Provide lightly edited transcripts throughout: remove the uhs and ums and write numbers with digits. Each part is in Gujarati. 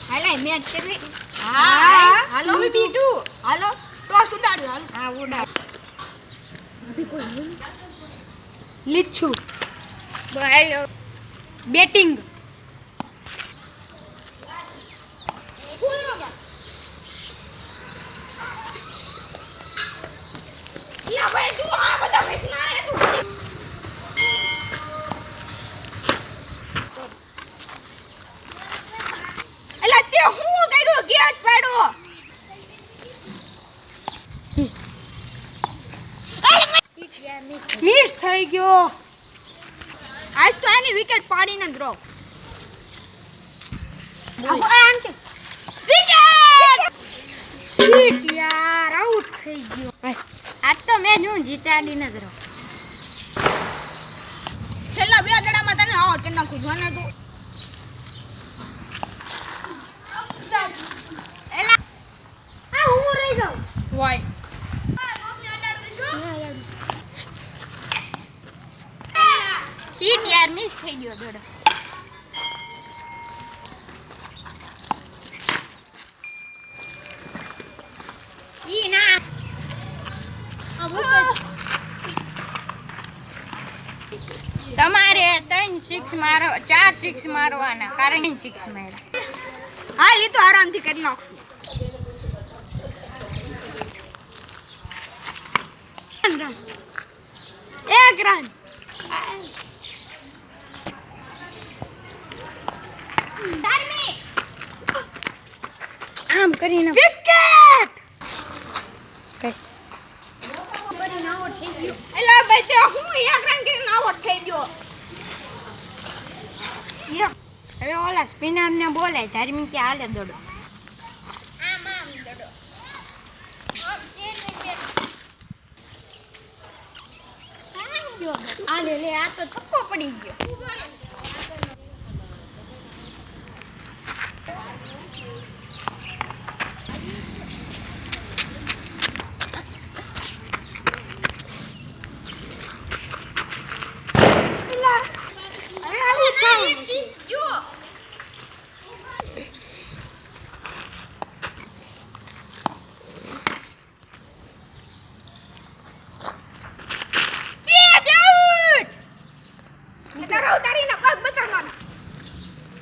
હાલે મેચ કરવી. હા હાલો 2v2 હાલો ટોસ ઉડાડ્યો હાલો. હા ઉડાડ લીચું બોલ બેટિંગ ફૂલ નો જા. યા ભાઈ તું આ બધા મેચ ના હે તું. એલા તે હું કર્યું કેચ પાડો. મિસ થઈ ગયો. આજ તો એની વિકેટ પાડીને જ રહો. આંટી વિકેટ. શીટ યાર આઉટ થઈ ગયો. આજ તો મેચ હું જીતાડીને જ રહું. છેલ્લા 2 દડામાં તને આઉટ કરી નાખું જો ને તું. એલા આ હું રહી જાઉં. હોય સીટ યાર મિસ થઈ ગયો દડો. ઈ ના તમારે 3 સિક્સ મારો 4 સિક્સ મારવાના કારણ 6 માર્યા. હાલ ઈ તો આરામથી કરી નાખશું. એક રન આમ કરીને વિકેટ. એલા ભાઈ તે હું એક રન કરીને આઉટ થઈ ગયો. હવે ઓલા સ્પિનર ને બોલે ધાર્મિક કે હાલે દડો. આ લે લે આ તો થપ્પો પડી ગયો.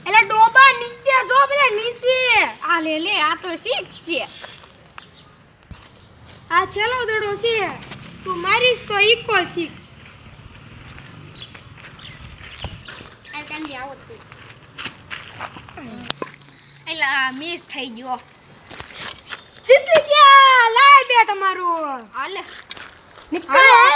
એટલે ડોબા નીચે જો પેલા નીચે આ લે લે આ તો સિક્સ છે. આ છેલ્લો દડો છે. તું મારીશ તો ઇક્વલ 6. આ કાંદી આવો તું. એલા મિસ થઈ ગયો. જીતી ગયા. લાય બે તમારું હાલે નીકળ